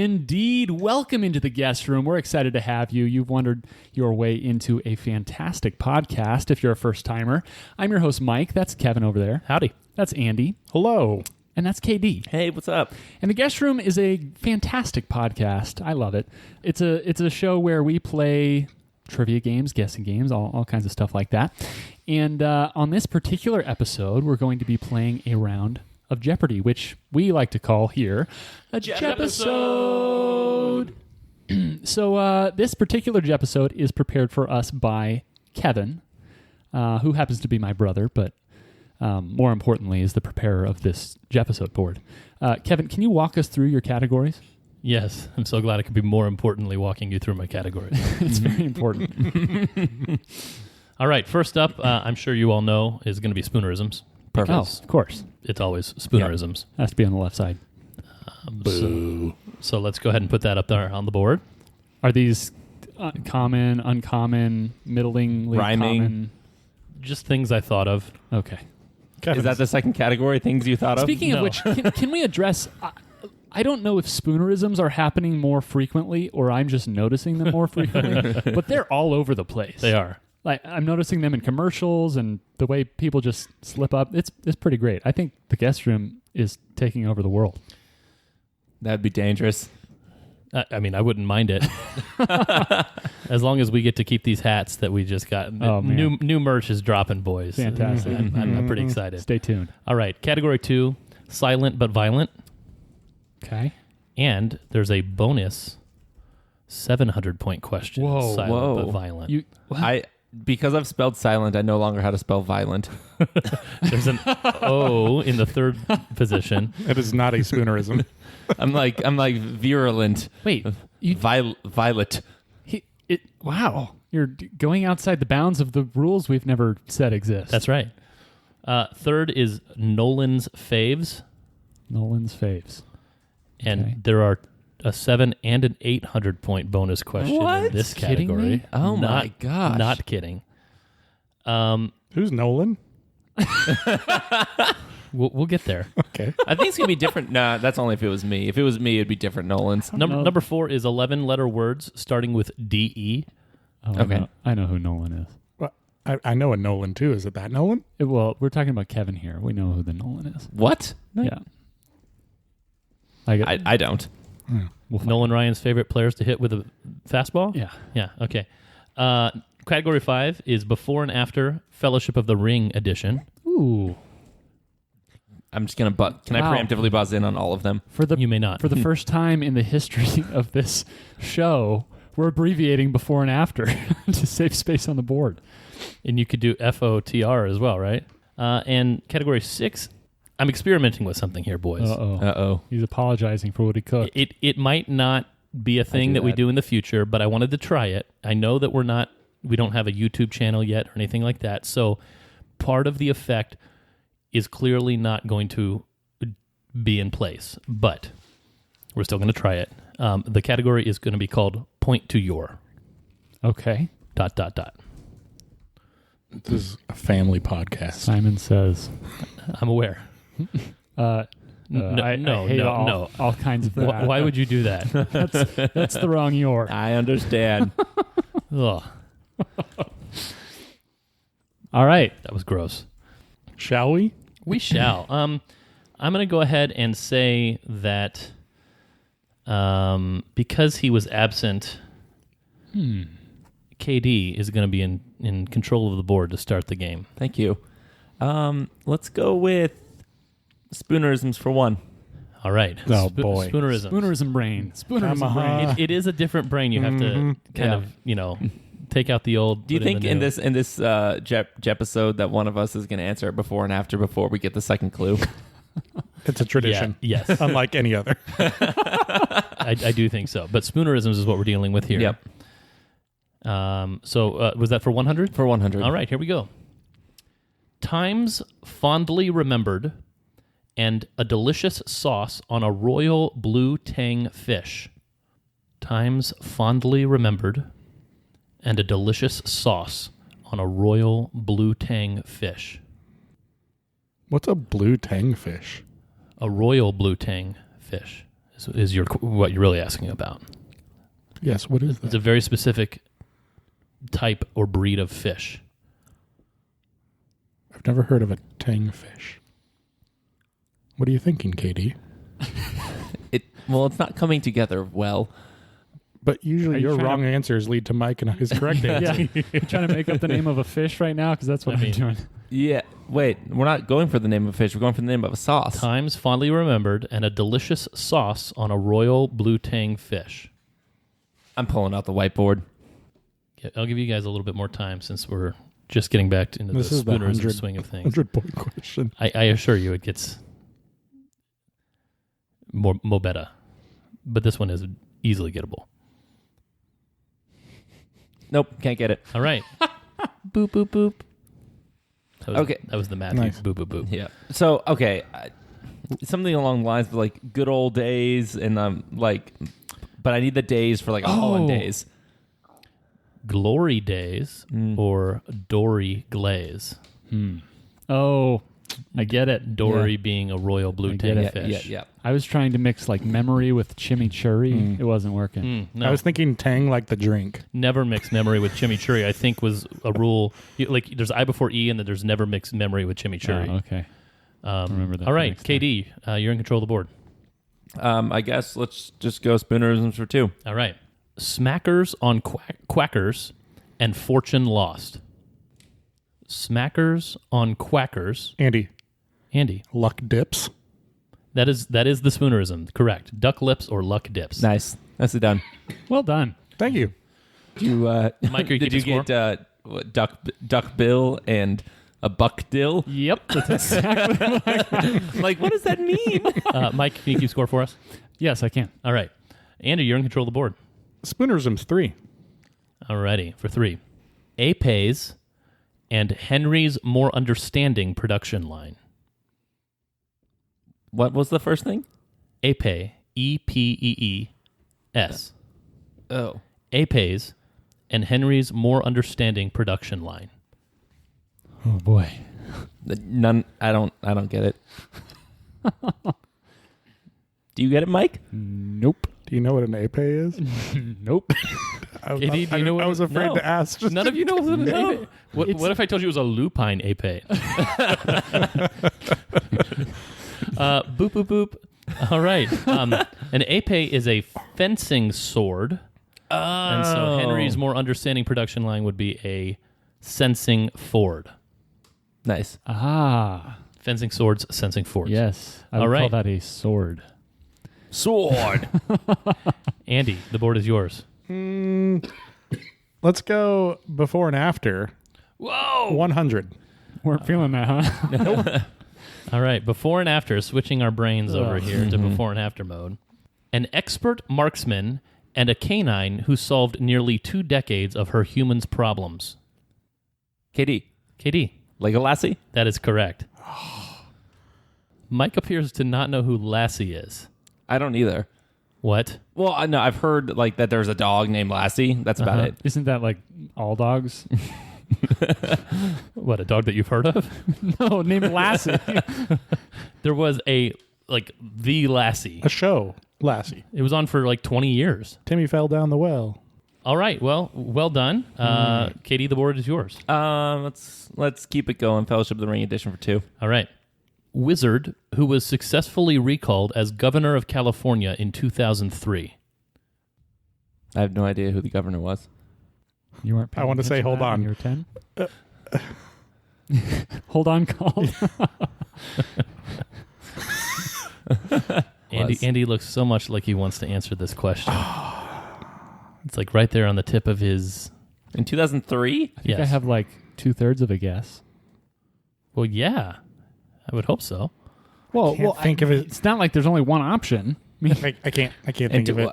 Indeed. Welcome into the guest room. We're excited to have you. You've wandered your way into a fantastic podcast if you're a first-timer. I'm your host, Mike. That's Kevin over there. Howdy. That's Andy. Hello. And that's KD. Hey, what's up? And the guest room is a fantastic podcast. I love it. It's a show where we play trivia games, guessing games, all kinds of stuff like that. And on this particular episode, we're going to be playing a round of Jeopardy, which we like to call here a Jepisode. So this particular Jepisode is prepared for us by Kevin, who happens to be my brother, but more importantly is the preparer of this Jepisode board. Kevin, can you walk us through your categories? Yes, I'm so glad I could be more importantly walking you through my categories. It's very important. All right, first up, I'm sure you all know, is going to be spoonerisms. Oh, of course. It's always spoonerisms. Has to be on the left side. So let's go ahead and put that up there on the board. Are these common, uncommon, middlingly Rhyming? common? Just things I thought of. Okay. Is that the second category, things you thought of? Speaking of which, can we address... I don't know if spoonerisms are happening more frequently or I'm just noticing them more frequently, but they're all over the place. They are. Like I'm noticing them in commercials and the way people just slip up. It's pretty great. I think the guest room is taking over the world. That'd be dangerous. I mean, I wouldn't mind it. As long as we get to keep these hats that we just got. Oh, man. New merch is dropping, boys. Fantastic. I'm pretty excited. Stay tuned. All right, category 2, silent but violent. Okay. And there's a bonus 700-point question. Whoa. Silent but violent. Because I've spelled silent, I no longer how to spell violent. There's an O in the third position. It is not a spoonerism. I'm like virulent. Wait. Violet. Wow. You're going outside the bounds of the rules we've never said exist. That's right. Third is Nolan's faves. Nolan's faves. And Okay. there are a 7 and an 800-point bonus question What? in this Kidding category. me? Oh, my gosh. Not kidding. Who's Nolan? We'll get there. Okay. I think it's going to be different. Nah, that's only if it was me. If it was me, it'd be different Nolans. Number 4 is 11-letter words starting with D-E. Oh, Okay. I know who Nolan is. Well, I know a Nolan, too. Is it that Nolan? Well, we're talking about Kevin here. We know who the Nolan is. What? Yeah. I don't. We'll find Nolan Ryan's favorite players to hit with a fastball? Yeah. Yeah, okay. Category 5 is Before and After Fellowship of the Ring edition. Ooh. I'm just going to Can Wow. I preemptively buzz in on all of them? You may not. For the first time in the history of this show, we're abbreviating before and after to save space on the board. And you could do FOTR as well, right? And category 6, I'm experimenting with something here, boys. Uh-oh. Uh-oh. He's apologizing for what he cooked. It might not be a thing do that we that. do in the future, but I wanted to try it. I know that we don't have a YouTube channel yet or anything like that. So part of the effect is clearly not going to be in place, but we're still going to try it. The category is going to be called Point to Your. Okay. ... This is a family podcast. Simon says. I'm aware. I hate all kinds of that. Why would you do that? That's the wrong your. I understand. Ugh, All right. that was gross. Shall we? We shall. I'm going to go ahead and say that because he was absent, KD is going to be in control of the board to start the game. Thank you. Let's go with spoonerisms for 1. All right. Oh, boy. Spoonerism. Spoonerism brain. Spoonerism Omaha. brain. It is a different brain. You have to kind of, take out the old. Do you put think the in new. this Jepisode that one of us is going to answer before and after before we get the second clue? It's a tradition. Yeah, yes. Unlike any other. I do think so. But spoonerisms is what we're dealing with here. Yep. So was that for 100? For 100. All right, here we go. Times fondly remembered and a delicious sauce on a royal blue tang fish. Times fondly remembered and a delicious sauce on a royal blue tang fish. What's a blue tang fish? A royal blue tang fish is is what you're really asking about. Yes, what is It's that? a very specific type or breed of fish. I've never heard of a tang fish. What are you thinking, KD? Well, it's not coming together well. But usually Are you your trying wrong answers lead to Mike and his correct answer. Yeah, you're trying to make up the name of a fish right now because that's what I I'm mean- doing. Yeah. Wait, we're not going for the name of a fish. We're going for the name of a sauce. Times fondly remembered and a delicious sauce on a royal blue tang fish. I'm pulling out the whiteboard. Yeah, I'll give you guys a little bit more time since we're just getting back into This the is the spooners 100 swing of things. 100-point question. I assure you it gets more better. But this one is easily gettable. Nope, can't get it. All right. Boop, boop, boop. That was, Okay. That was the Matthew. Nice. Boop, boop, boop. Yeah. So, okay. Something along the lines of like good old days and but I need the days for like hollandaise. Glory days or Dory glaze. Oh, I get it. Dory being a royal blue I tang get it. fish. Yeah. I was trying to mix like memory with chimichurri. It wasn't working. No. I was thinking tang like the drink. Never mix memory with chimichurri, I think was a rule. Like there's I before E and then there's never mix memory with chimichurri. Oh, okay. Remember that All for right, next time. KD, you're in control of the board. I guess let's just go spoonerisms for 2. All right. Smackers on Quackers and Fortune Lost. Smackers on Quackers. Andy, Andy, luck dips. that is the spoonerism. Correct. Duck lips or luck dips. Nice. That's it done. Well done. Thank you. Mike, are you did you keeping get what, duck bill and a buck dill? Yep, that's exactly. Like, what does that mean? Mike, can you keep score for us? Yes, I can. All right. Andy, you're in control of the board. Spoonerisms 3. All righty. For 3. Apays and Henry's More Understanding production line. What was the first thing? Apay, EPEES. Oh. Apays and Henry's More Understanding production line. Oh boy. None. I don't get it. Do you get it, Mike? Nope. Do you know what an ape is? Nope. KD, do you know what I was afraid no. to ask. None of you know what No. an ape. What if I told you it was a lupine ape? Boop, boop, boop. All right. An ape is a fencing sword. And so Henry's More Understanding production line would be a sensing ford. Nice. Ah, Fencing swords, sensing fords. yes. I All would call right. that a sword. Sword. Andy, the board is yours. Let's go before and after. Whoa! 100. Weren't feeling that, huh? All right. Before and after, switching our brains over here to before and after mode. An expert marksman and a canine who solved nearly 2 decades of her human's problems. KD. KD, Lego Lassie? that is correct. Mike appears to not know who Lassie is. I don't either. What? Well, I know I've heard like that there's a dog named Lassie. That's about it. Isn't that like all dogs? What, a dog that you've heard of? No, named Lassie. There was the Lassie. A show. Lassie. It was on for like 20 years. Timmy fell down the well. All right. Well done. Katie, the board is yours. Let's keep it going. Fellowship of the Ring edition for 2. All right. Wizard who was successfully recalled as governor of California in 2003. I have no idea who the governor was. You weren't. I want to say, hold on. You were 10. Hold on, call. Andy looks so much like he wants to answer this question. It's like right there on the tip of his. In 2003? I think I have like 2/3 of a guess. Well, yeah, I would hope so. Well, Can't think of it. It's not like there's only one option. I mean, I can't think of it.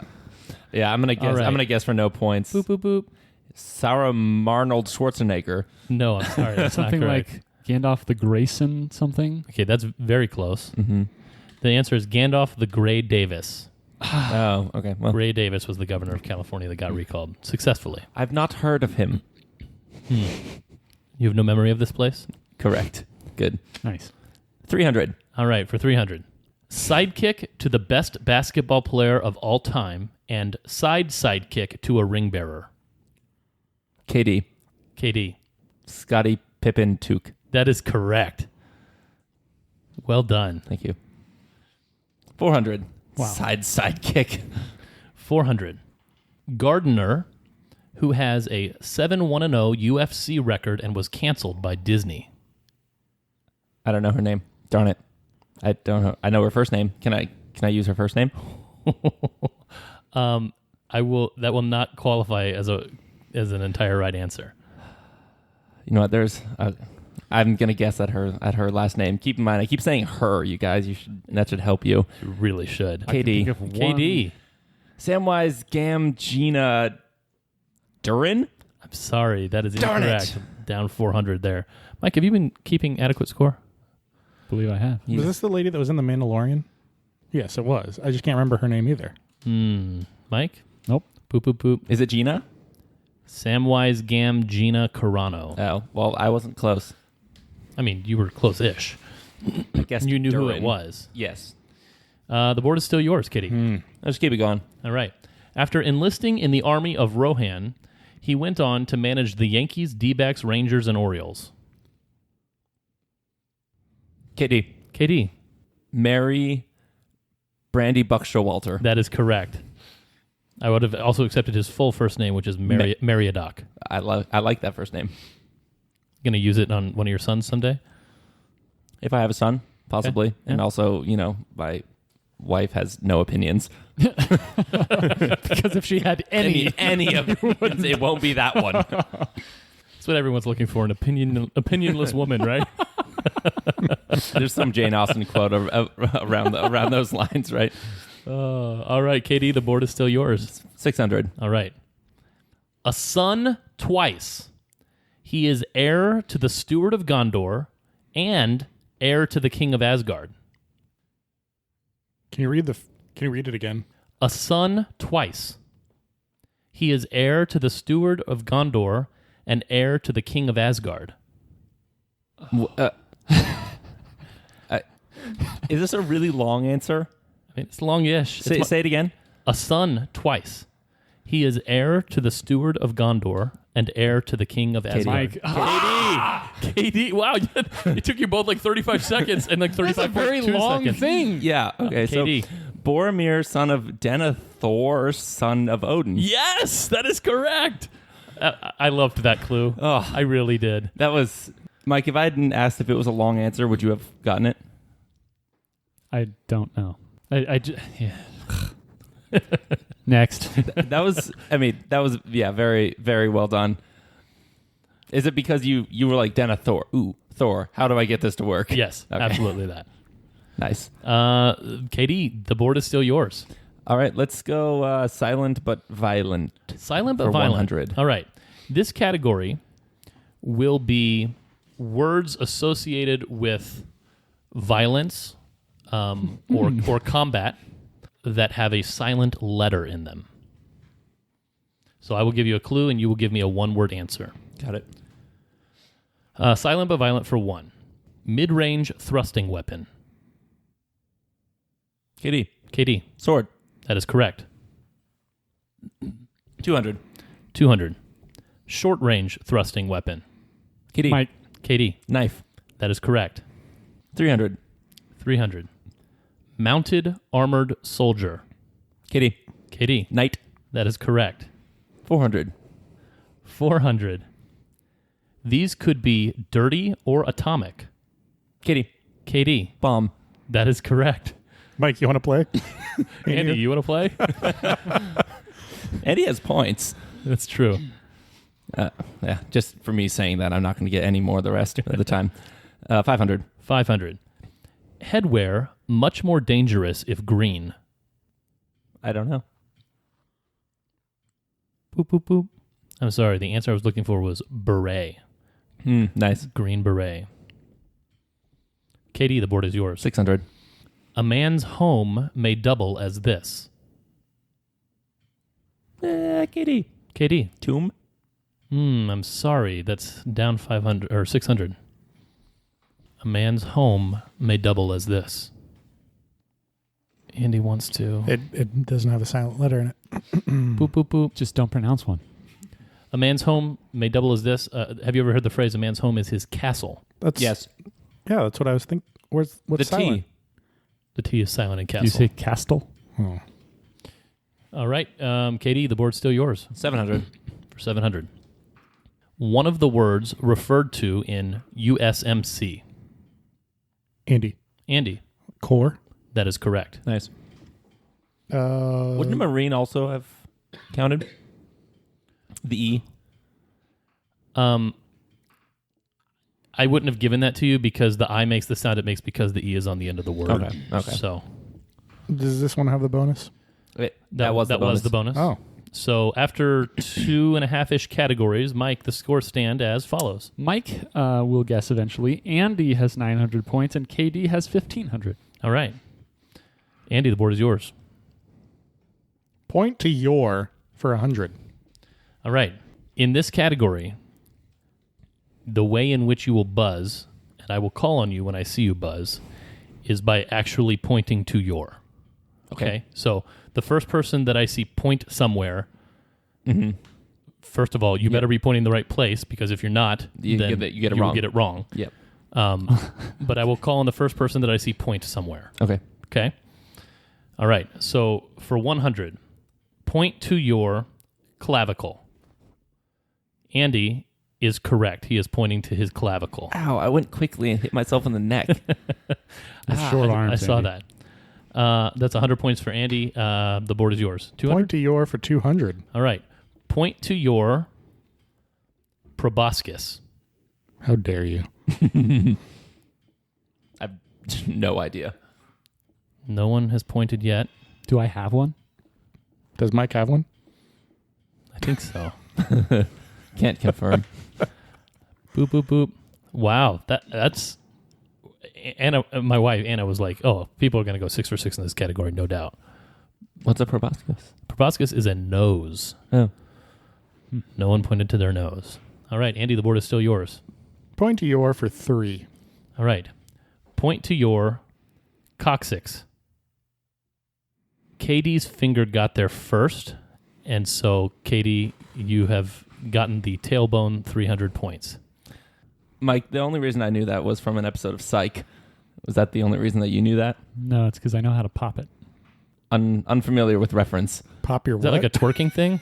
Yeah, I'm gonna guess. All right. I'm gonna guess for no points. Boop boop boop. Sarah Marnold Schwarzenegger. No, I'm sorry. That's something not correct. like Gandalf the Grayson something. Okay, that's very close. Mm-hmm. The answer is Gandalf the Gray Davis. Oh, okay. Well, Gray Davis was the governor of California that got recalled successfully. I've not heard of him. You have no memory of this place? Correct. Good. Nice. 300. All right, for 300. Sidekick to the best basketball player of all time and sidekick to a ring bearer. KD. KD. Scottie Pippen Took. That is correct. Well done. Thank you. 400. Wow. Sidekick. 400. Gardner, who has a 7-1-0 UFC record and was canceled by Disney. I don't know her name. Darn it. I don't know. I know her first name. Can I use her first name? I will. That will not qualify as an entire right answer. You know what? I'm gonna guess at her last name. Keep in mind, I keep saying her. You guys, that should help you. You really should. KD. KD. Samwise Gamgee Duran. I'm sorry, that is Darn incorrect. it. Down 400 there. Mike, have you been keeping adequate score? Believe I have. Was this the lady that was in The Mandalorian? Yes, it was. I just can't remember her name either. Mike? Nope. Boop, boop, boop. Is it Gina? Samwise Gamgee Carano. Oh, well, I wasn't close. I mean, you were close-ish. I guess You knew who it Duran. was. Yes. The board is still yours, Kitty. Let's keep it going. All right. After enlisting in the army of Rohan, he went on to manage the Yankees, D-backs, Rangers, and Orioles. KD. KD. Mary Brandy Buckshowalter. That is correct. I would have also accepted his full first name, which is Mariodoc. I like that first name. Going to use it on one of your sons someday? If I have a son, possibly. Okay. Yeah. And also, my wife has no opinions. Because if she had any Any opinions, it won't be that one. That's what everyone's looking for, an opinionless woman, right? There's some Jane Austen quote around those lines, right? All right, Katie, the board is still yours. 600. All right. A son twice. He is heir to the steward of Gondor and heir to the king of Asgard. Can you read it again? A son twice. He is heir to the steward of Gondor and heir to the king of Asgard. Is this a really long answer? I mean, it's long-ish. Say it again. A son twice. He is heir to the steward of Gondor and heir to the king of Asgard. Mike. KD. Wow, it took you both like 35 seconds and like 35 That's a very long seconds. thing. Yeah. Okay. KD. So Boromir, son of Denethor, son of Odin. Yes, that is correct. I loved that clue. Oh. I really did. That was Mike. If I hadn't asked if it was a long answer, would you have gotten it? I don't know. Yeah. Next. That was. Very, very well done. Is it because you were like Denethor? Ooh, Thor. How do I get this to work? Yes, Okay. absolutely that. Nice. KD, the board is still yours. All right, let's go silent but violent. Silent but For violent. 100. All right. This category will be words associated with violence or combat that have a silent letter in them. So I will give you a clue, and you will give me a one-word answer. Got it. Silent but violent for 1. Mid-range thrusting weapon. KD. KD. Sword. That is correct. 200. 200. Short-range thrusting weapon. KD. Mike. KD. Knife. That is correct. 300. 300. Mounted armored soldier. KD. KD. Knight. That is correct. 400. 400. These could be dirty or atomic. KD. KD. Bomb. That is correct. Mike, you want to play? Andy, you want to play? Eddie has points. That's true. Yeah, just for me saying that, I'm not going to get any more the rest of the time. 500. 500. Headwear, much more dangerous if green. I don't know. Boop, boop, boop. I'm sorry. The answer I was looking for was beret. Nice. Green beret. Katie, the board is yours. 600. A man's home may double as this. KD. KD. Tomb. I'm sorry. That's down 500 or 600. A man's home may double as this. Andy wants to. It doesn't have a silent letter in it. Boop, boop, boop. Just don't pronounce one. A man's home may double as this. Have you ever heard the phrase, a man's home is his castle? Yes. Yeah, that's what I was thinking. What's The silent? T. The T is silent in castle. Do you say castle? Oh. All right. Katie, the board's still yours 700. for 700. One of the words referred to in USMC. Andy. Andy, Core. that is correct. Nice. Wouldn't a Marine also have counted? The E. I wouldn't have given that to you because the I makes the sound it makes because the E is on the end of the word. Okay. So Does this one have the bonus? That was the bonus. Oh. So after 2.5-ish categories, Mike, the scores stand as follows. Mike will guess eventually. Andy has 900 points, and KD has 1,500. All right. Andy, the board is yours. Point to your for 100. All right. In this category, the way in which you will buzz, and I will call on you when I see you buzz, is by actually pointing to your. Okay? So the first person that I see point somewhere, first of all, you better be pointing the right place, because if you're not, You then get it you wrong. will get it wrong. Yep. But I will call on the first person that I see point somewhere. Okay. Okay? All right. So for 100, point to your clavicle. Andy is correct. He is pointing to his clavicle. Ow, I went quickly and hit myself in the neck. Short arms. I saw Andy. that. That's 100 points for Andy. The board is yours. 200? Point to your for 200. All right. Point to your proboscis. How dare you? I've no idea. No one has pointed yet. Do I have one? Does Mike have one? I think so. Can't confirm. Boop, boop, boop. Wow. That's... Anna, my wife, Anna, was like, oh, people are going to go 6 for 6 in this category, no doubt. What's a proboscis? Proboscis is a nose. Oh. No one pointed to their nose. All right, Andy, the board is still yours. Point to your for 3. All right. Point to your coccyx. Katie's finger got there first, and so, Katie, you have gotten the tailbone 300 points. Mike, the only reason I knew that was from an episode of Psych. Was that the only reason that you knew that? No, it's because I know how to pop it. Unfamiliar with reference. Pop your Is that what? like a twerking thing?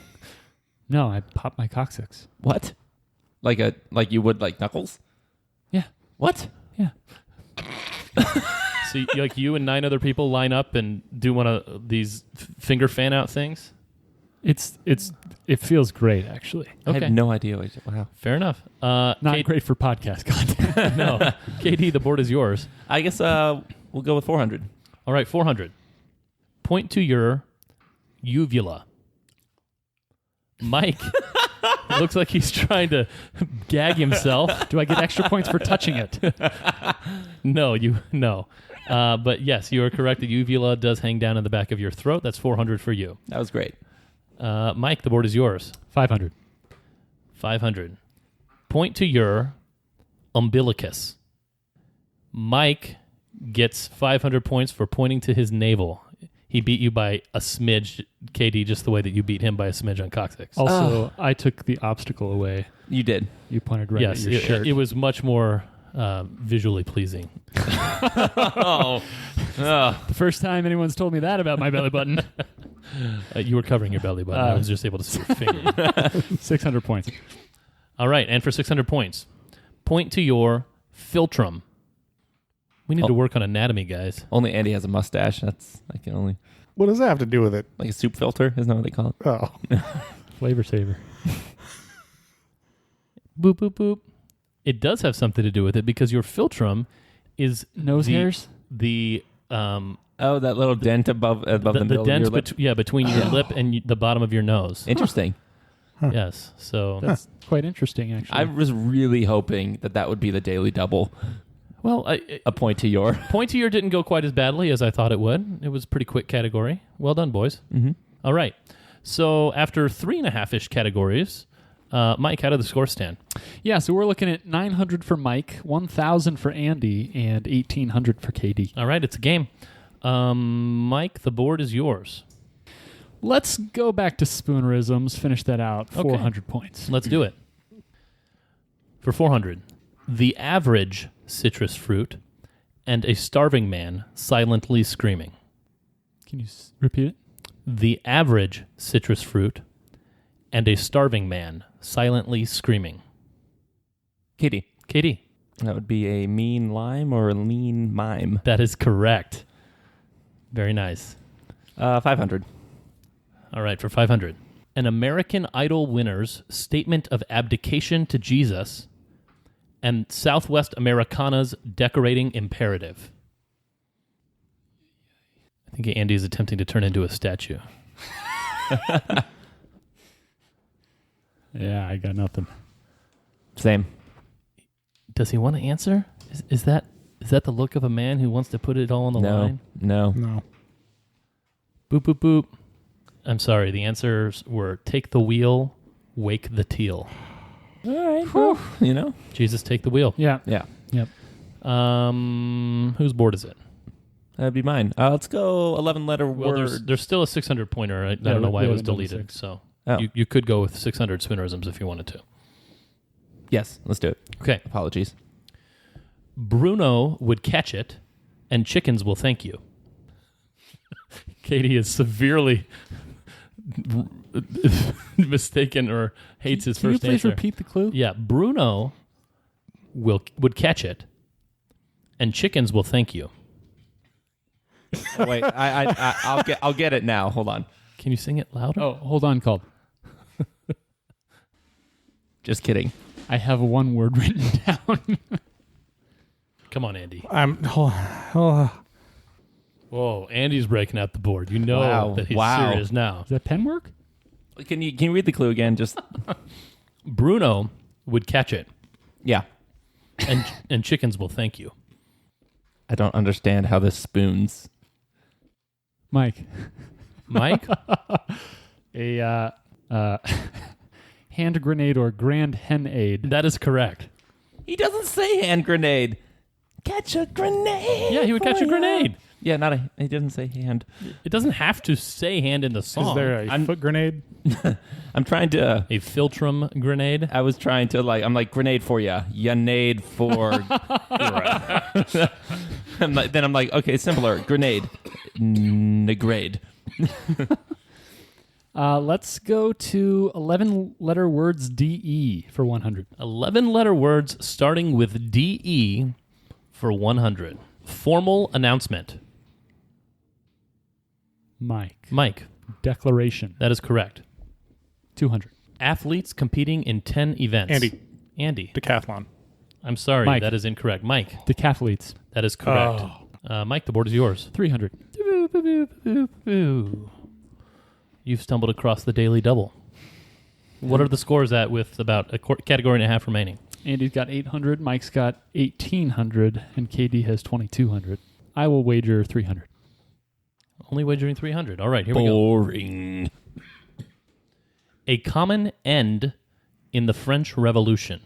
No, I pop my coccyx. What? Like you would like Knuckles? Yeah. What? Yeah. So, like you and 9 other people line up and do one of these finger fan out things? It feels great, actually. I Okay. had no idea. Wow. Fair enough. Not great for podcast content. No. KD, the board is yours. I guess we'll go with 400. All right, 400. Point to your uvula. Mike looks like he's trying to gag himself. Do I get extra points for touching it? No. But yes, you are correct. The uvula does hang down in the back of your throat. That's 400 for you. That was great. Mike, the board is yours. 500. 500. Point to your umbilicus. Mike gets 500 points for pointing to his navel. He beat you by a smidge, KD, just the way that you beat him by a smidge on coccyx. Also, I took the obstacle away. You did. You pointed right Yes, at your shirt. it was much more visually pleasing. Oh. the first time anyone's told me that about my belly button. You were covering your belly button. I was just able to see your finger. 600 points. All right, and for 600 points, point to your philtrum. We need to work on anatomy, guys. Only Andy has a mustache. I can only What does that have to do with it? like a soup filter. Isn't that what they call it? Oh. Flavor saver. Boop, boop, boop. It does have something to do with it because your philtrum is Nose hairs? The Oh, that little dent above the middle dent of your lip. between your lip and the bottom of your nose. Interesting. Yes. So That's quite interesting, actually. I was really hoping that would be the daily double. well, A point to your. point to your didn't go quite as badly as I thought it would. It was a pretty quick category. Well done, boys. Mm-hmm. All right. So after 3.5-ish categories, Mike, how did the score stand? Yeah, so we're looking at 900 for Mike, 1,000 for Andy, and 1,800 for KD. All right, it's a game. Mike, the board is yours. Let's go back to spoonerisms. Finish that out. Okay. 400 points. Let's do it. For 400, the average citrus fruit and a starving man silently screaming. Can you repeat it? The average citrus fruit and a starving man silently screaming. Katie. Katie. That would be a mean lime or a lean mime. That is correct. Very nice. 500. All right, for 500. An American Idol winner's statement of abdication to Jesus and Southwest Americana's decorating imperative. I think Andy is attempting to turn into a statue. Yeah, I got nothing. Same. Does he want to answer? Is that the look of a man who wants to put it all on the line? No. No. Boop, boop, boop. I'm sorry. The answers were take the wheel, wake the teal. All right. Well, you know. Jesus, take the wheel. Yeah. Yeah. Yep. Whose board is it? That'd be mine. Let's go 11-letter Well, word. there's still a 600 pointer. I don't know why we it was haven't done deleted. 6. So Oh. you could go with 600 spoonerisms if you wanted to. Yes, let's do it. Okay. Apologies. Bruno would catch it, and chickens will thank you. Katie is severely mistaken or hates his Can you first please answer. repeat the clue? Yeah, Bruno would catch it, and chickens will thank you. Wait, I'll get it now. Hold on. Can you sing it louder? Oh, hold on, called. Just kidding. I have one word written down. Come on, Andy. Whoa, Andy's breaking out the board. You know Wow. that he's Wow. serious now. Does that pen work? Can you read the clue again? Just Bruno would catch it, yeah. and chickens will thank you. I don't understand how this spoons. Mike. Mike? A hand grenade or grand hen aid. That is correct. He doesn't say hand grenade. Catch a grenade. Yeah, he would catch a for ya. grenade. Yeah, he doesn't say hand. It doesn't have to say hand in the song. Is there a foot grenade? I'm trying to. A Filtrum grenade? I was trying to I'm like grenade for ya. Ya nade for. Then I'm like, okay, simpler. Grenade. Negrade. Let's go to 11-letter words DE for 100. 11-letter words starting with DE for 100. Formal announcement. Mike. Declaration. That is correct. 200. Athletes competing in 10 events. Andy. Decathlon. I'm sorry, Mike. that is incorrect. Mike. Decathletes. That is correct. Mike, the board is yours. 300. You've stumbled across the daily double. What are the scores at with about a category and a half remaining? Andy's got 800. Mike's got 1,800. And KD has 2,200. I will wager 300. Only wagering 300. All right, here we go. Boring. A common end in the French Revolution.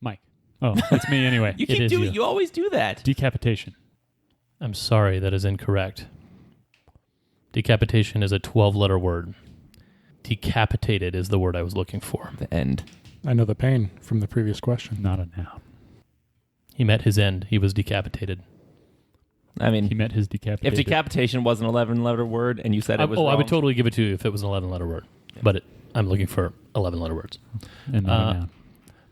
Mike. Oh, it's me anyway. You It keep is doing. you. You always do that. Decapitation. I'm sorry, that is incorrect. Decapitation is a 12-letter word. Decapitated is the word I was looking for. The end. I know the pain from the previous question. Not a noun. He met his end. He was decapitated. I mean, He met his if decapitated. decapitation was an 11-letter word and you said it was wrong, I would totally give it to you if it was an 11-letter word. Yeah. But I'm looking for 11-letter words. And not a noun.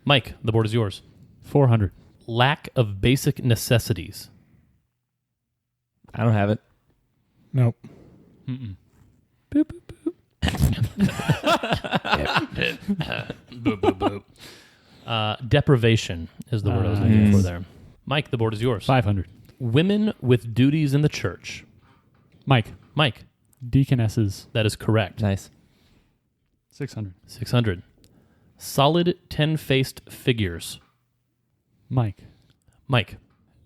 Mike, the board is yours. 400. Lack of basic necessities. I don't have it. Nope. Mm-mm. Boop, boop, boop. Boop, boop, boop. Deprivation is the word I was looking for there. Mike, the board is yours. 500. Women with duties in the church. Mike. Deaconesses. That is correct. Nice. 600. 600. Solid 10-faced figures. Mike.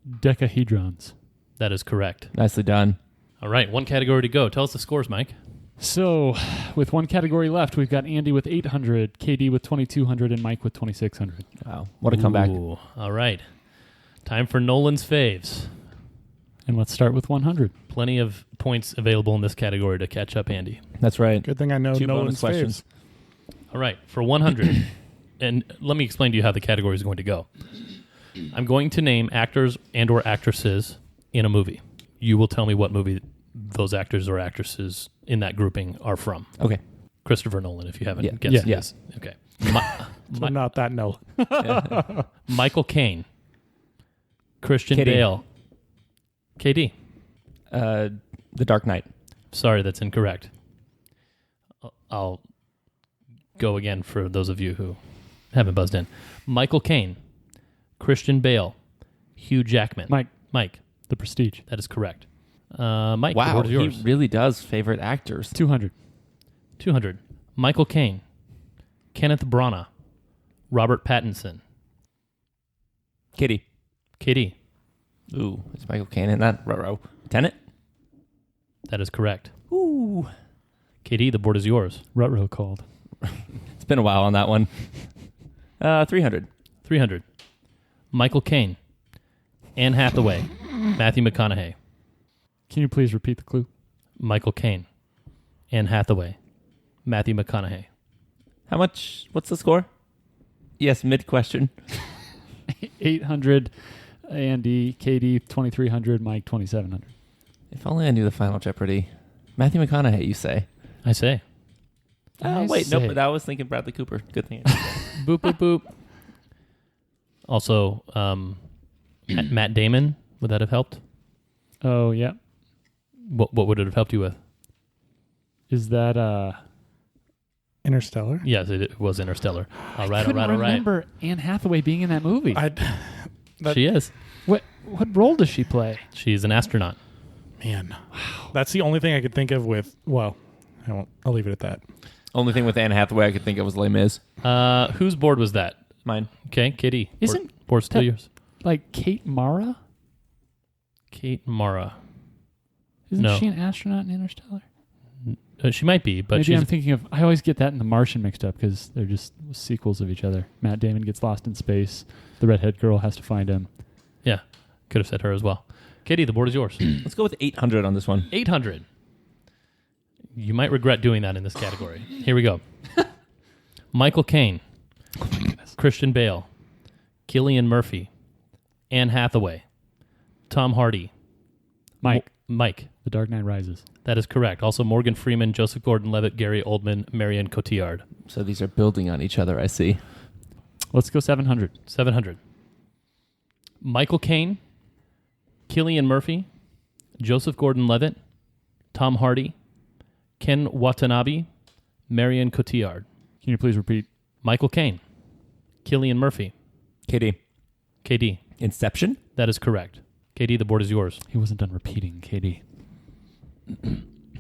Decahedrons. That is correct. Nicely done. All right, one category to go. Tell us the scores, Mike. So, with one category left, we've got Andy with 800, KD with 2,200, and Mike with 2,600. Wow. What a comeback. Ooh, all right. Time for Nolan's faves. And let's start with 100. Plenty of points available in this category to catch up, Andy. That's right. Good thing I know 2 Nolan's bonus questions. faves. All right, for 100, and let me explain to you how the category is going to go. I'm going to name actors and or actresses in a movie. You will tell me what movie those actors or actresses in that grouping are from. Okay. Christopher Nolan, if you haven't Yeah. guessed. Yeah. Yes. Okay. So not that Nolan. Michael Caine. Christian Katie. Bale. KD. The Dark Knight. Sorry, that's incorrect. I'll go again for those of you who haven't buzzed in. Michael Caine. Christian Bale. Hugh Jackman. Mike. The Prestige. That is correct. Mike, the Wow, board is he yours. really does favorite actors. 200. 200. Michael Caine. Kenneth Branagh. Robert Pattinson. Kitty. KD. Ooh, is Michael Caine in that? Ruh-roh. Tenet? That is correct. Ooh. KD, the board is yours. Ruh-roh called. It's been a while on that one. 300. 300. Michael Caine. Anne Hathaway. Matthew McConaughey. Can you please repeat the clue? Michael Caine. Anne Hathaway. Matthew McConaughey. How much? What's the score? Yes, mid-question. 800. Andy, KD, 2300. Mike, 2700. If only I knew the Final Jeopardy. Matthew McConaughey, you say? I say. I Wait, nope. say. But I was thinking Bradley Cooper. Good thing. Boop, boop, boop. Also, Matt Damon, would that have helped? Oh, yeah. What would it have helped you with? Is that Interstellar. Yes, it was Interstellar. All right, I couldn't all right. remember Anne Hathaway being in that movie. She is. What role does she play? She's an astronaut. Man, that's the only thing I could think of with. Well, I won't. I'll leave it at that. Only thing with Anne Hathaway I could think of was Les Mis. Whose board was that? Mine. Okay, Kitty. Isn't board still that- yours? Like Kate Mara? Kate Mara. Isn't No. she an astronaut in Interstellar? She might be, but Maybe she's I'm thinking of. I always get that and The Martian mixed up because they're just sequels of each other. Matt Damon gets lost in space. The redhead girl has to find him. yeah. Could have said her as well. Katie, the board is yours. Let's go with 800 on this one. 800. You might regret doing that in this category. Here we go. Michael Caine, Christian Bale, Cillian Murphy, Anne Hathaway, Tom Hardy, Mike, Mike. The Dark Knight Rises. That is correct. Also Morgan Freeman, Joseph Gordon-Levitt, Gary Oldman, Marion Cotillard. So these are building on each other, I see. Let's go 700. 700. Michael Caine, Cillian Murphy, Joseph Gordon-Levitt, Tom Hardy, Ken Watanabe, Marion Cotillard. Can you please repeat? Michael Caine, Cillian Murphy, Kitty. KD. Inception? That is correct. KD, the board is yours. He wasn't done repeating, KD.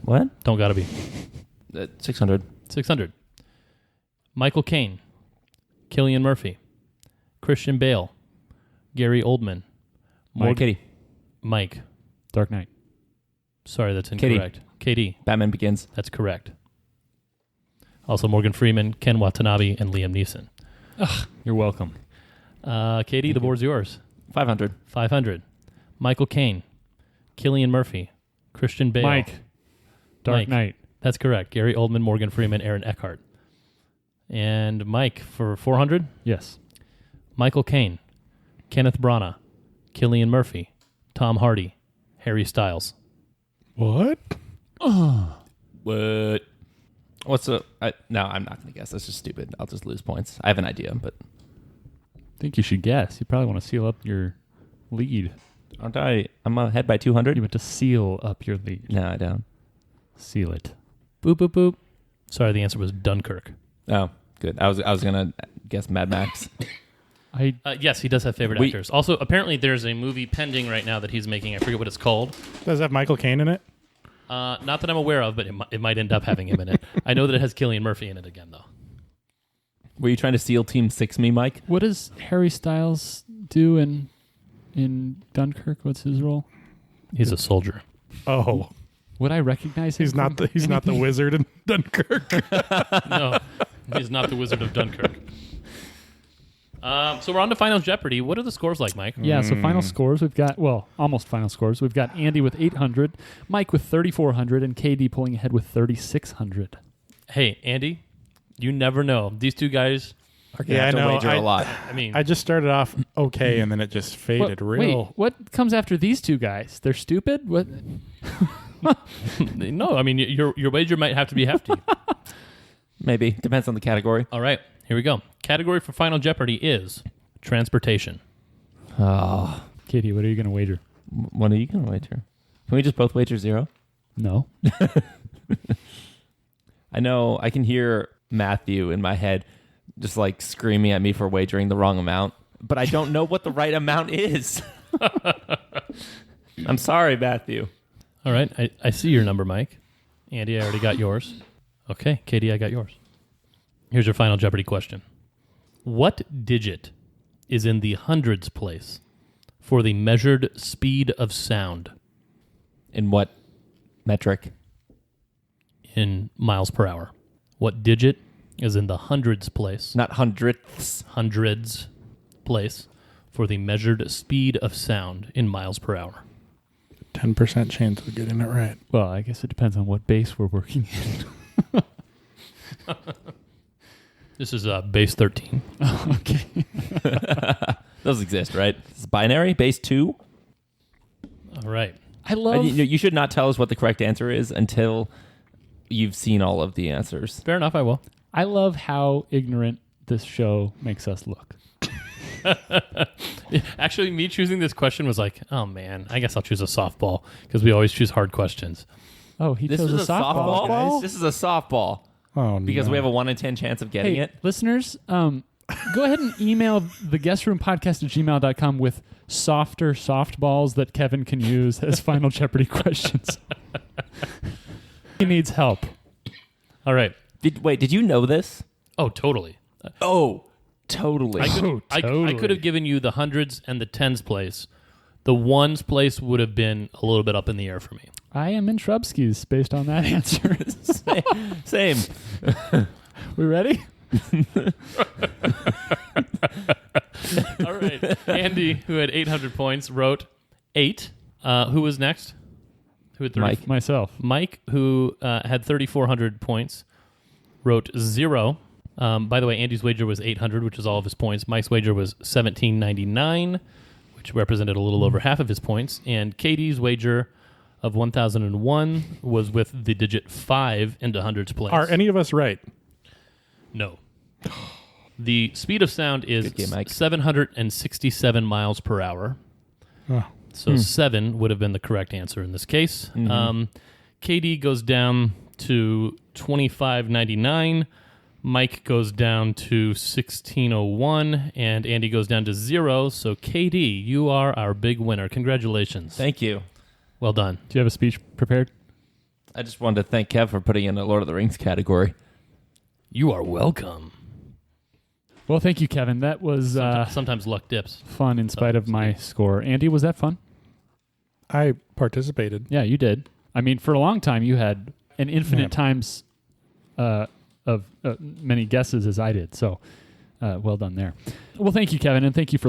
What? Don't gotta be. 600. 600. Michael Caine, Cillian Murphy, Christian Bale, Gary Oldman, Kitty. Mike. Dark Knight. Sorry, that's Katie. incorrect. KD. Batman Begins. That's correct. Also Morgan Freeman, Ken Watanabe, and Liam Neeson. You're welcome. KD, the board's yours. 500. 500. Michael Caine, Cillian Murphy, Christian Bale. Mike. Dark Mike. Knight. That's correct. Gary Oldman, Morgan Freeman, Aaron Eckhart. And Mike for 400. Yes. Michael Caine, Kenneth Branagh, Cillian Murphy, Tom Hardy, Harry Styles. What? What? What's the... no, I'm not going to guess. That's just stupid. I'll just lose points. I have an idea, but... I think you should guess. You probably want to seal up your lead. Aren't I... I'm ahead by 200? You want to seal up your lead. No, I don't. Seal it. Boop, boop, boop. Sorry, the answer was Dunkirk. Oh, good. I was going to guess Mad Max. Yes, he does have favorite We- actors. Also, apparently there's a movie pending right now that he's making. I forget what it's called. Does it have Michael Caine in it? Not that I'm aware of, but it might end up having him in it. I know that it has Cillian Murphy in it again, though. Were you trying to seal Team 6 me, Mike? What does Harry Styles do in Dunkirk? What's his role? He's a soldier. Oh, Would I recognize him? he's not the wizard in Dunkirk. No, he's not the Wizard of Dunkirk. So we're on to Final Jeopardy. What are the scores like, Mike? Yeah, so final scores, we've got, almost final scores. We've got Andy with 800, Mike with 3,400, and KD pulling ahead with 3,600. Hey, Andy, you never know. These two guys, Are going to have to wager a lot. I mean, I just started off okay, and then it just faded real. Wait, what comes after these two guys? They're stupid? What? no, I mean, your wager might have to be hefty. Maybe. Depends on the category. All right, here we go. Category for Final Jeopardy is transportation. Oh. Katie, what are you going to wager? What are you going to wager? Can we just both wager 0? No. I know I can hear Matthew in my head just like screaming at me for wagering the wrong amount, but I don't know what the right amount is. I'm sorry, Matthew. All right, I see your number, Mike. Andy, I already got yours. Okay, Katie, I got yours. Here's your Final Jeopardy question. What digit is in the hundreds place for the measured speed of sound? In what metric? In miles per hour. What digit is in the hundreds place? Not hundredths. Hundreds place for the measured speed of sound in miles per hour. 10% chance of getting it right. Well, I guess it depends on what base we're working in. This is base 13. Oh, okay. Those exist, right? It's binary, base 2. All right. I love... You should not tell us what the correct answer is until you've seen all of the answers. Fair enough, I will. I love how ignorant this show makes us look. Actually, me choosing this question was like, oh man, I guess I'll choose a softball because we always choose hard questions. Oh, he This chose is a softball? guys? This is a softball. Oh, Because no. we have a 1 in 10 chance of getting Hey, it. listeners, go ahead and email the guestroom@gmail.com with softer softballs that Kevin can use as Final Jeopardy questions. He needs help. All right. Did you know this? Oh, totally. Oh, totally. I could have given you the hundreds and the tens place. The ones place would have been a little bit up in the air for me. I am in Shrubskis based on that answer. Same. We ready? All right. Andy, who had 800 points, wrote 8. Who was next? Who had 30? Mike. Myself. Mike, who had 3,400 points, wrote 0. By the way, Andy's wager was 800, which is all of his points. Mike's wager was 1,799, which represented a little over half of his points. And Katie's wager of 1,001 was with the digit 5 into hundreds place. Are any of us right? No. The speed of sound is Good game, Mike. 767 miles per hour. Oh. So 7 would have been the correct answer in this case. Katie goes down to 25.99. Mike goes down to 1601, and Andy goes down to 0. So, Katie, you are our big winner. Congratulations. Thank you. Well done. Do you have a speech prepared? I just wanted to thank Kev for putting in a Lord of the Rings category. You are welcome. Well, thank you, Kevin. That was Sometimes luck dips. fun in spite of my score. Andy, was that fun? I participated. Yeah, you did. I mean, for a long time, you had an infinite times of many guesses as I did. So, well done there. Well, thank you, Kevin, and thank you to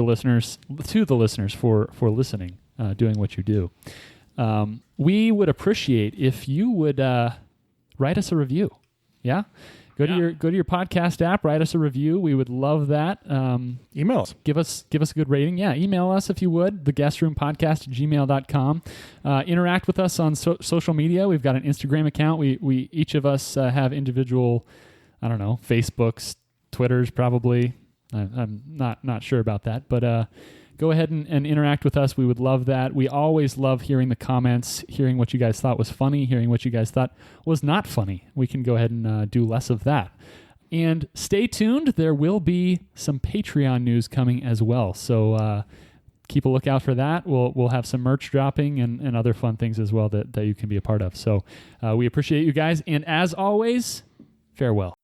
the listeners for listening, doing what you do. We would appreciate if you would write us a review. Yeah. Go to your podcast app, write us a review. We would love that. Email us. Give us a good rating. Yeah, email us if you would, theguestroompodcast@gmail.com. Interact with us on social media. We've got an Instagram account. We each of us have individual, I don't know, Facebooks, Twitters probably. I'm not sure about that, but go ahead and interact with us. We would love that. We always love hearing the comments, hearing what you guys thought was funny, hearing what you guys thought was not funny. We can go ahead and do less of that. And stay tuned. There will be some Patreon news coming as well. So keep a lookout for that. We'll have some merch dropping and other fun things as well that you can be a part of. So we appreciate you guys. And as always, farewell.